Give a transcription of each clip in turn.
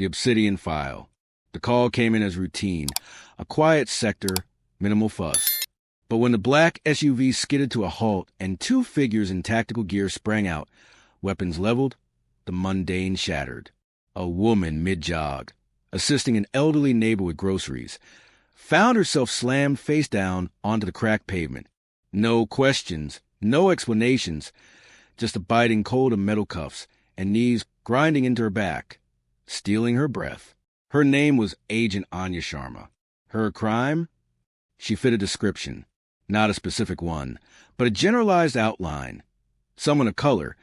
The Obsidian File. The call came in as routine. A quiet sector, minimal fuss. But when the black SUV skidded to a halt and two figures in tactical gear sprang out, weapons leveled, the mundane shattered. A woman mid-jog, assisting an elderly neighbor with groceries, found herself slammed face down onto the cracked pavement. No questions, no explanations, just a biting cold of metal cuffs and knees grinding into her back, stealing her breath. Her name was Agent Anya Sharma. Her crime? She fit a description, not a specific one, but a generalized outline. Someone of color,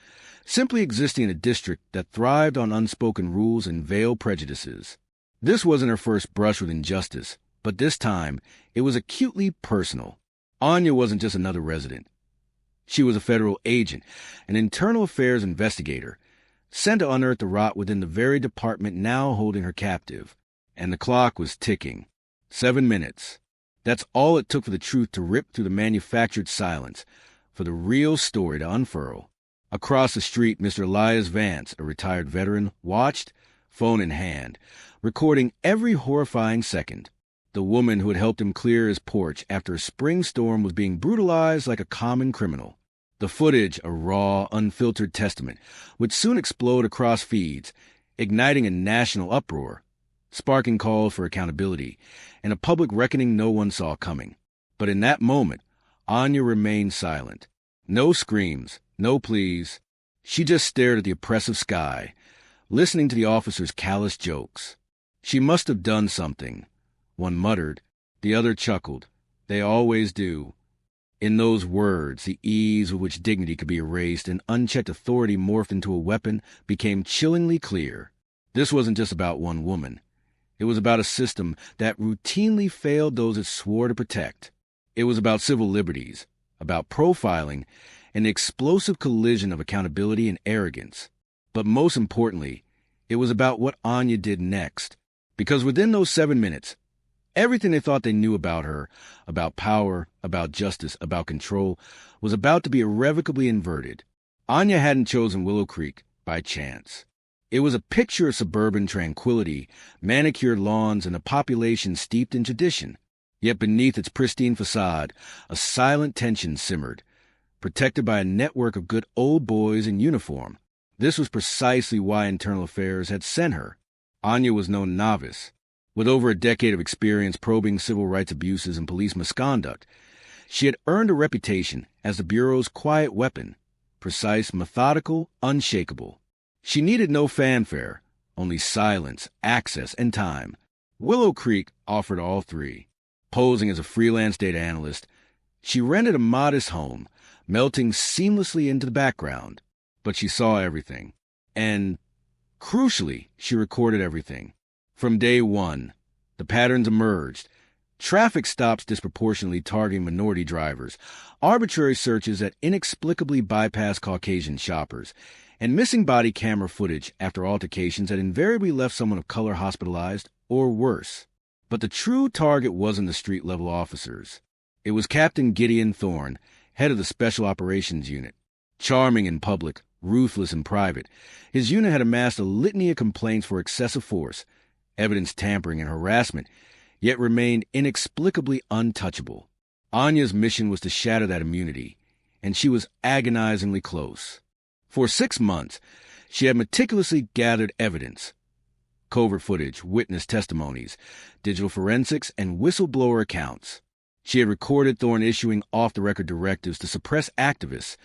simply existing in a district that thrived on unspoken rules and veiled prejudices. This wasn't her first brush with injustice, but this time it was acutely personal. Anya wasn't just another resident. She was a federal agent, an internal affairs investigator, sent to unearth the rot within the very department now holding her captive. And the clock was ticking. 7 minutes. That's all it took for the truth to rip through the manufactured silence, for the real story to unfurl. Across the street, Mr. Elias Vance, a retired veteran, watched, phone in hand, recording every horrifying second. The woman who had helped him clear his porch after a spring storm was being brutalized like a common criminal. The footage, a raw, unfiltered testament, would soon explode across feeds, igniting a national uproar, sparking calls for accountability, and a public reckoning no one saw coming. But in that moment, Anya remained silent. No screams, no pleas. She just stared at the oppressive sky, listening to the officers' callous jokes. She must have done something. One muttered. The other chuckled. They always do. In those words, the ease with which dignity could be erased and unchecked authority morphed into a weapon became chillingly clear. This wasn't just about one woman. It was about a system that routinely failed those it swore to protect. It was about civil liberties, about profiling, an explosive collision of accountability and arrogance. But most importantly, it was about what Anya did next. Because within those 7 minutes, everything they thought they knew about her, about power, about justice, about control, was about to be irrevocably inverted. Anya hadn't chosen Willow Creek by chance. It was a picture of suburban tranquility, manicured lawns, and a population steeped in tradition. Yet beneath its pristine facade, a silent tension simmered, protected by a network of good old boys in uniform. This was precisely why Internal Affairs had sent her. Anya was no novice. With over a decade of experience probing civil rights abuses and police misconduct, she had earned a reputation as the Bureau's quiet weapon, precise, methodical, unshakable. She needed no fanfare, only silence, access, and time. Willow Creek offered all three. Posing as a freelance data analyst, she rented a modest home, melting seamlessly into the background. But she saw everything. And, crucially, she recorded everything. From day one, the patterns emerged. Traffic stops disproportionately targeting minority drivers, arbitrary searches that inexplicably bypass Caucasian shoppers, and missing body camera footage after altercations that invariably left someone of color hospitalized or worse. But the true target wasn't the street-level officers. It was Captain Gideon Thorne, head of the Special Operations Unit. Charming in public, ruthless in private, his unit had amassed a litany of complaints for excessive force, evidence tampering and harassment, yet remained inexplicably untouchable. Anya's mission was to shatter that immunity, and she was agonizingly close. For 6 months, she had meticulously gathered evidence, covert footage, witness testimonies, digital forensics, and whistleblower accounts. She had recorded Thorne issuing off-the-record directives to suppress activists,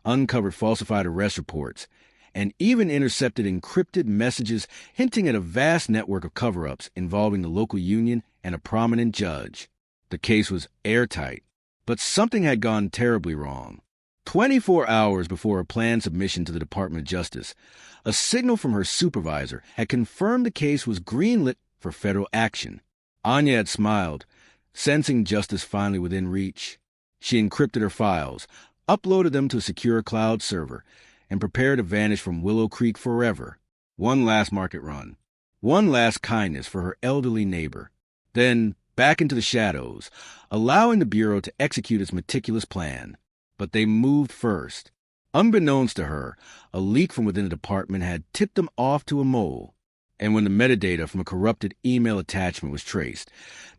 uncovered falsified arrest reports, and even intercepted encrypted messages hinting at a vast network of cover-ups involving the local union and a prominent judge. The case was airtight, but something had gone terribly wrong. 24 hours before her planned submission to the Department of Justice, a signal from her supervisor had confirmed the case was greenlit for federal action. Anya had smiled, sensing justice finally within reach. She encrypted her files, uploaded them to a secure cloud server, and prepared to vanish from Willow Creek forever. One last market run. One last kindness for her elderly neighbor. Then back into the shadows, allowing the Bureau to execute its meticulous plan. But they moved first. Unbeknownst to her, a leak from within the department had tipped them off to a mole. And when the metadata from a corrupted email attachment was traced,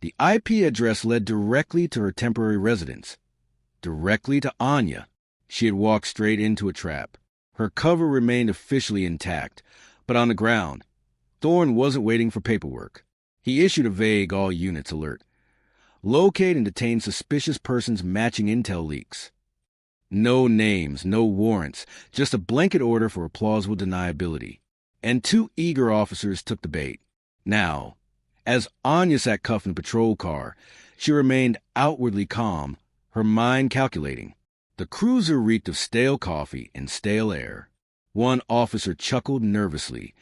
the IP address led directly to her temporary residence, directly to Anya. She had walked straight into a trap. Her cover remained officially intact, but on the ground, Thorne wasn't waiting for paperwork. He issued a vague all-units alert. Locate and detain suspicious persons matching intel leaks. No names, no warrants, just a blanket order for a plausible deniability. And 2 eager officers took the bait. Now, as Anya sat cuffed in a patrol car, she remained outwardly calm, her mind calculating. The cruiser reeked of stale coffee and stale air. One officer chuckled nervously,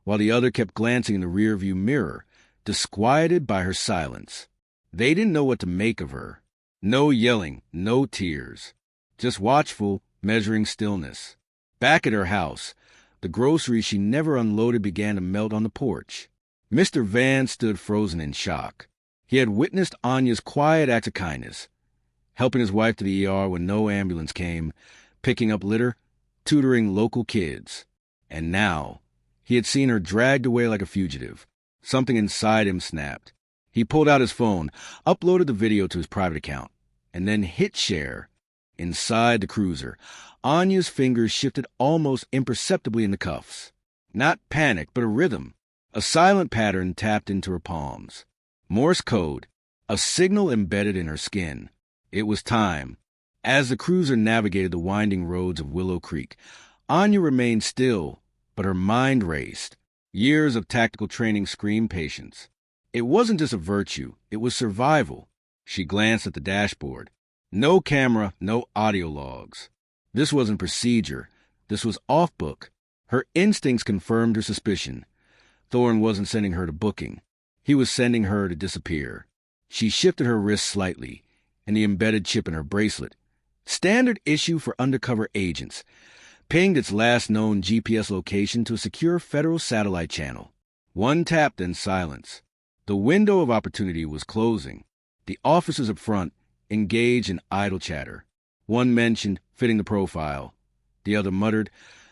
while the other kept glancing in the rearview mirror, disquieted by her silence. They didn't know what to make of her. No yelling, no tears. Just watchful, measuring stillness. Back at her house, the groceries she never unloaded began to melt on the porch. Mr. Van stood frozen in shock. He had witnessed Anya's quiet act of kindness, helping his wife to the ER when no ambulance came, picking up litter, tutoring local kids. And now, he had seen her dragged away like a fugitive. Something inside him snapped. He pulled out his phone, uploaded the video to his private account, and then hit share. Inside the cruiser, Anya's fingers shifted almost imperceptibly in the cuffs. Not panic, but a rhythm. A silent pattern tapped into her palms. Morse code, a signal embedded in her skin. It was time. As the cruiser navigated the winding roads of Willow Creek, Anya remained still, but her mind raced. Years of tactical training screamed patience. It wasn't just a virtue, it was survival. She glanced at the dashboard. No camera, no audio logs. This wasn't procedure. This was off-book. Her instincts confirmed her suspicion. Thorne wasn't sending her to booking. He was sending her to disappear. She shifted her wrist slightly, and the embedded chip in her bracelet, standard issue for undercover agents, pinged its last known GPS location to a secure federal satellite channel. One tap, then silence. The window of opportunity was closing. The officers up front engaged in idle chatter. One mentioned fitting the profile. The other muttered,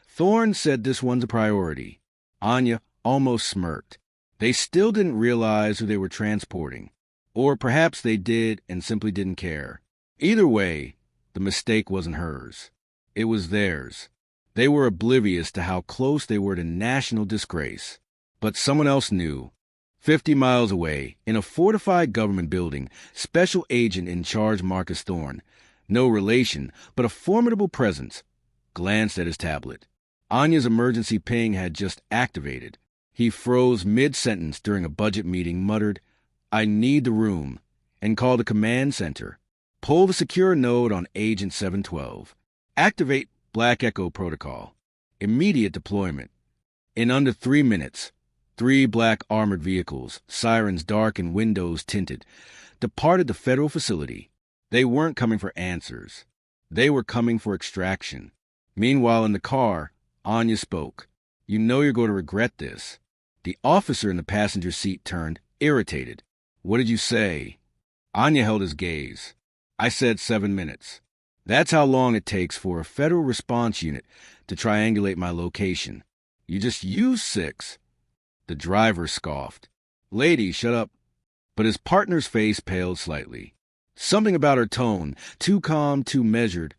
"Thorne said this one's a priority." Anya almost smirked. They still didn't realize who they were transporting. Or perhaps they did and simply didn't care. Either way, the mistake wasn't hers. It was theirs. They were oblivious to how close they were to national disgrace. But someone else knew. 50 miles away, in a fortified government building, Special Agent in Charge Marcus Thorne, no relation, but a formidable presence, glanced at his tablet. Anya's emergency ping had just activated. He froze mid-sentence during a budget meeting, muttered, "I need the room," and called the command center. Pull the secure node on Agent 712. Activate Black Echo protocol. Immediate deployment. In under 3 minutes, 3 black armored vehicles, sirens dark and windows tinted, departed the federal facility. They weren't coming for answers. They were coming for extraction. Meanwhile, in the car, Anya spoke. "You know you're going to regret this." The officer in the passenger seat turned, irritated. "What did you say?" Anya held his gaze. "I said 7 minutes. That's how long it takes for a federal response unit to triangulate my location. You just used 6. The driver scoffed. "Lady, shut up." But his partner's face paled slightly. Something about her tone, too calm, too measured,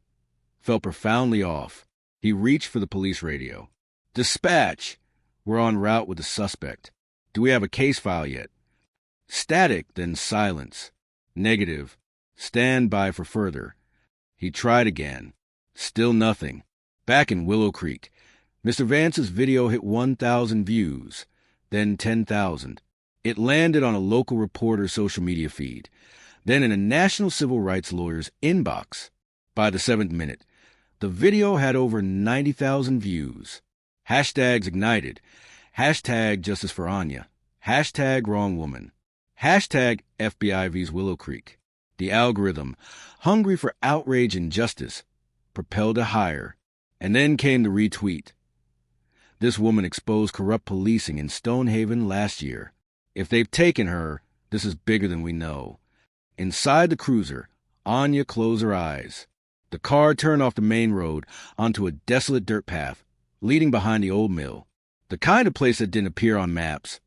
felt profoundly off. He reached for the police radio. "Dispatch. We're en route with the suspect. Do we have a case file yet?" Static, then silence. "Negative. Stand by for further." He tried again. Still nothing. Back in Willow Creek, Mr. Vance's video hit 1,000 views, then 10,000. It landed on a local reporter's social media feed, then in a national civil rights lawyer's inbox. By the 7th minute, the video had over 90,000 views. Hashtags ignited. Hashtag Justice for Anya. Hashtag Wrong Woman. Hashtag FBI vs Willow Creek. The algorithm, hungry for outrage and justice, propelled it higher. And then came the retweet. "This woman exposed corrupt policing in Stonehaven last year. If they've taken her, this is bigger than we know." Inside the cruiser, Anya closed her eyes. The car turned off the main road onto a desolate dirt path, leading behind the old mill. The kind of place that didn't appear on maps,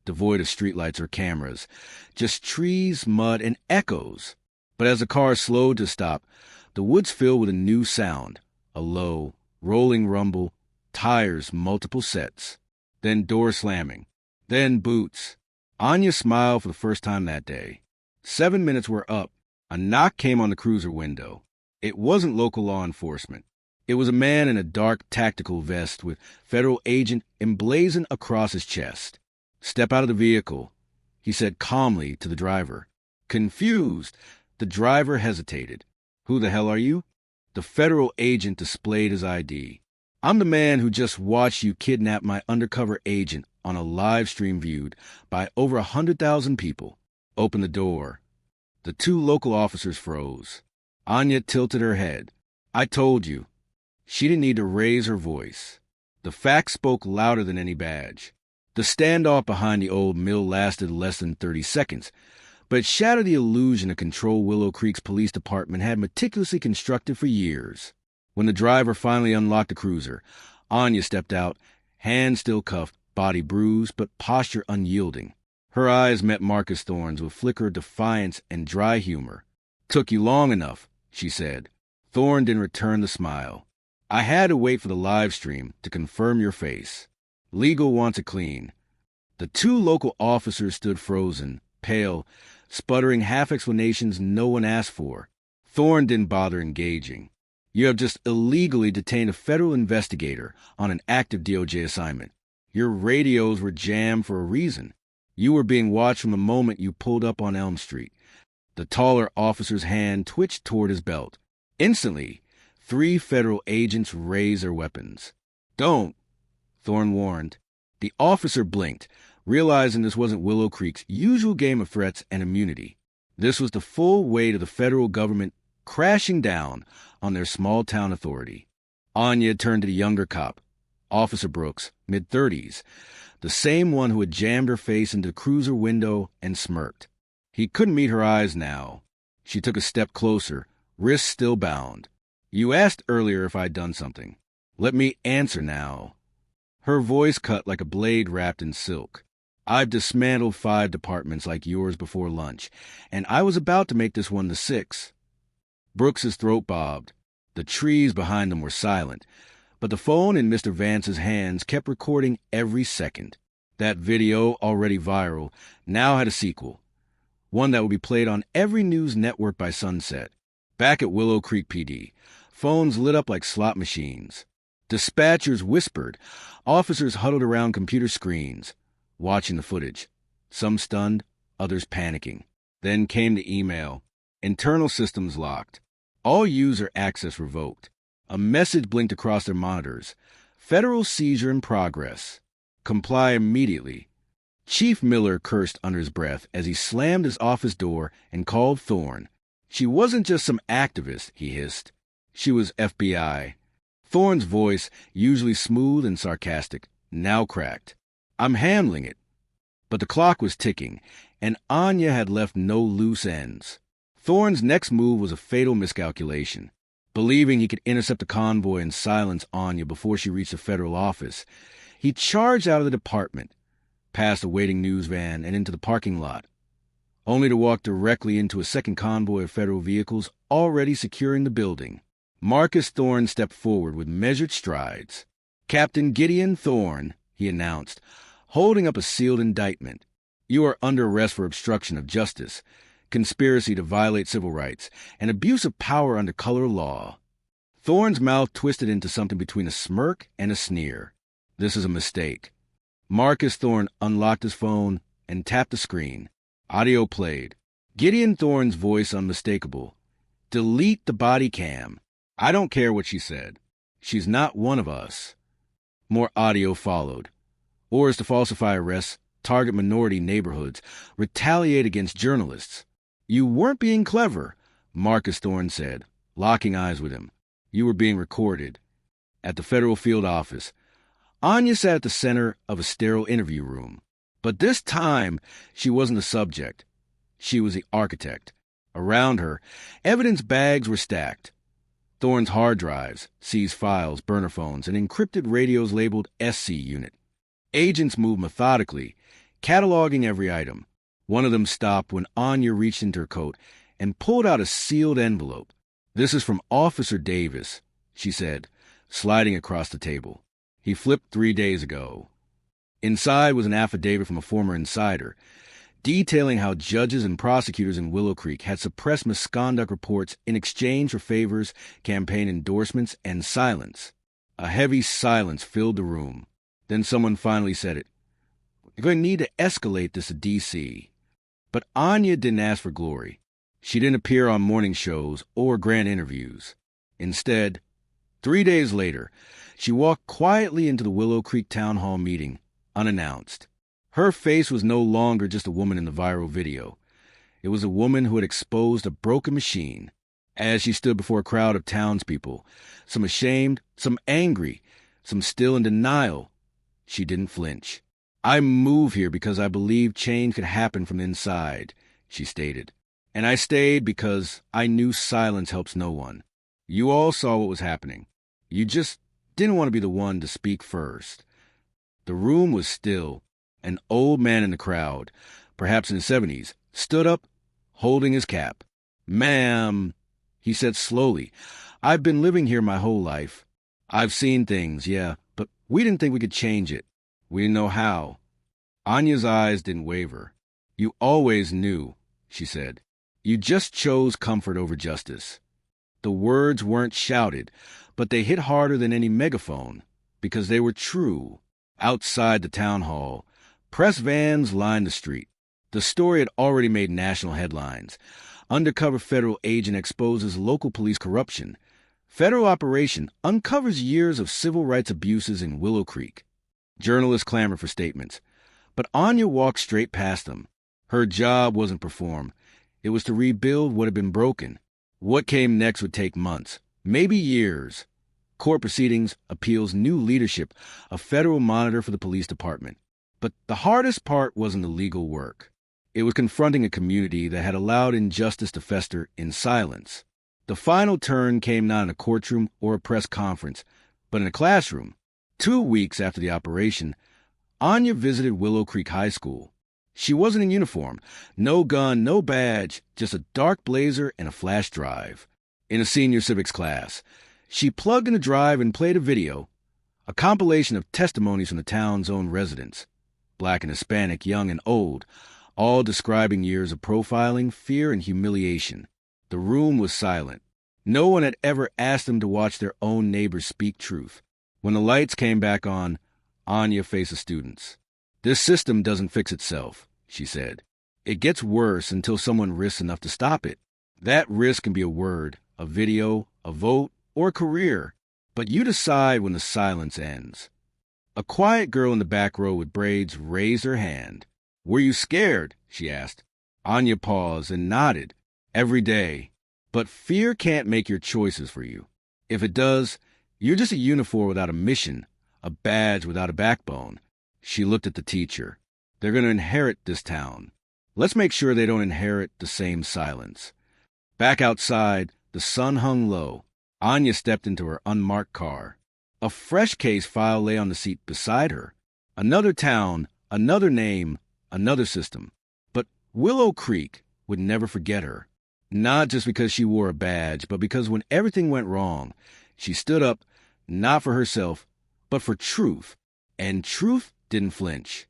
devoid of streetlights or cameras, just trees, mud, and echoes. But as the car slowed to stop, the woods filled with a new sound, a low, rolling rumble, tires, multiple sets, then door slamming, then boots. Anya smiled for the first time that day. 7 minutes were up. A knock came on the cruiser window. It wasn't local law enforcement. It was a man in a dark tactical vest with federal agent emblazoned across his chest. "Step out of the vehicle," he said calmly to the driver. Confused, the driver hesitated. "Who the hell are you?" The federal agent displayed his ID. "I'm the man who just watched you kidnap my undercover agent on a live stream viewed by over 100,000 people. Open the door." The two local officers froze. Anya tilted her head. "I told you." She didn't need to raise her voice. The facts spoke louder than any badge. The standoff behind the old mill lasted less than 30 seconds, but it shattered the illusion a control Willow Creek's police department had meticulously constructed for years. When the driver finally unlocked the cruiser, Anya stepped out, hands still cuffed, body bruised, but posture unyielding. Her eyes met Marcus Thorne's with a flicker of defiance and dry humor. "Took you long enough," she said. Thorne didn't return the smile. "I had to wait for the live stream to confirm your face. Legal wants it clean." The two local officers stood frozen, pale, sputtering half-explanations no one asked for. Thorne didn't bother engaging. "You have just illegally detained a federal investigator on an active DOJ assignment. Your radios were jammed for a reason. You were being watched from the moment you pulled up on Elm Street." The taller officer's hand twitched toward his belt. Instantly, 3 federal agents raised their weapons. "Don't," Thorne warned. The officer blinked, realizing this wasn't Willow Creek's usual game of threats and immunity. This was the full weight of the federal government crashing down on their small-town authority. Anya turned to the younger cop, Officer Brooks, mid-30s, the same one who had jammed her face into the cruiser window and smirked. He couldn't meet her eyes now. She took a step closer, wrists still bound. "You asked earlier if I'd done something. Let me answer now." Her voice cut like a blade wrapped in silk. "I've dismantled 5 departments like yours before lunch, and I was about to make this one the 6th. Brooks's throat bobbed. The trees behind them were silent, but the phone in Mr. Vance's hands kept recording every second. That video, already viral, now had a sequel, one that would be played on every news network by sunset. Back at Willow Creek PD, phones lit up like slot machines. Dispatchers whispered. Officers huddled around computer screens, watching the footage, some stunned, others panicking. Then came the email. Internal systems locked. All user access revoked. A message blinked across their monitors. "Federal seizure in progress. Comply immediately." Chief Miller cursed under his breath as he slammed his office door and called Thorne. She wasn't just some activist, he hissed. She was FBI. Thorne's voice, usually smooth and sarcastic, now cracked. "I'm handling it." But the clock was ticking, and Anya had left no loose ends. Thorne's next move was a fatal miscalculation. Believing he could intercept the convoy and silence Anya before she reached the federal office, he charged out of the department, past a waiting news van and into the parking lot, only to walk directly into a second convoy of federal vehicles already securing the building. Marcus Thorne stepped forward with measured strides. "Captain Gideon Thorne," he announced, holding up a sealed indictment. "You are under arrest for obstruction of justice, conspiracy to violate civil rights, and abuse of power under color of law." Thorne's mouth twisted into something between a smirk and a sneer. "This is a mistake." Marcus Thorne unlocked his phone and tapped the screen. Audio played. Gideon Thorne's voice unmistakable. "Delete the body cam. I don't care what she said. She's not one of us." More audio followed. Orders to falsify arrests, target minority neighborhoods, retaliate against journalists. "You weren't being clever," Marcus Thorne said, locking eyes with him. "You were being recorded." At the federal field office, Anya sat at the center of a sterile interview room. But this time, she wasn't the subject. She was the architect. Around her, evidence bags were stacked. Thorne's hard drives, seized files, burner phones, and encrypted radios labeled SC unit. Agents moved methodically, cataloging every item. One of them stopped when Anya reached into her coat and pulled out a sealed envelope. "This is from Officer Davis," she said, sliding across the table. "He flipped 3 days ago." Inside was an affidavit from a former insider, detailing how judges and prosecutors in Willow Creek had suppressed misconduct reports in exchange for favors, campaign endorsements, and silence. A heavy silence filled the room. Then someone finally said it. "You're going to need to escalate this to D.C. But Anya didn't ask for glory. She didn't appear on morning shows or grand interviews. Instead, 3 days later, she walked quietly into the Willow Creek Town Hall meeting, unannounced. Her face was no longer just a woman in the viral video. It was a woman who had exposed a broken machine. As she stood before a crowd of townspeople, some ashamed, some angry, some still in denial, she didn't flinch. "I moved here because I believed change could happen from inside," she stated. "And I stayed because I knew silence helps no one. You all saw what was happening. You just didn't want to be the one to speak first." The room was still. An old man in the crowd, perhaps in his 70s, stood up, holding his cap. "Ma'am," he said slowly, "I've been living here my whole life. I've seen things, yeah, but we didn't think we could change it. We didn't know how." Anya's eyes didn't waver. "You always knew," she said. "You just chose comfort over justice." The words weren't shouted, but they hit harder than any megaphone, because they were true. Outside the town hall, press vans lined the street. The story had already made national headlines. Undercover federal agent exposes local police corruption. Federal operation uncovers years of civil rights abuses in Willow Creek. Journalists clamored for statements. But Anya walked straight past them. Her job wasn't perform. It was to rebuild what had been broken. What came next would take months, maybe years. Court proceedings, appeals, new leadership, a federal monitor for the police department. But the hardest part wasn't the legal work. It was confronting a community that had allowed injustice to fester in silence. The final turn came not in a courtroom or a press conference, but in a classroom. 2 weeks after the operation, Anya visited Willow Creek High School. She wasn't in uniform, no gun, no badge, just a dark blazer and a flash drive. In a senior civics class, she plugged in a drive and played a video, a compilation of testimonies from the town's own residents, Black and Hispanic, young and old, all describing years of profiling, fear, and humiliation. The room was silent. No one had ever asked them to watch their own neighbors speak truth. When the lights came back on, Anya faced the students. "This system doesn't fix itself," she said. "It gets worse until someone risks enough to stop it. That risk can be a word, a video, a vote, or a career. But you decide when the silence ends." A quiet girl in the back row with braids raised her hand. "Were you scared?" she asked. Anya paused and nodded. "Every day. But fear can't make your choices for you. If it does, you're just a uniform without a mission, a badge without a backbone." She looked at the teacher. "They're going to inherit this town. Let's make sure they don't inherit the same silence." Back outside, the sun hung low. Anya stepped into her unmarked car. A fresh case file lay on the seat beside her. Another town, another name, another system. But Willow Creek would never forget her. Not just because she wore a badge, but because when everything went wrong, she stood up, not for herself, but for truth. And truth didn't flinch.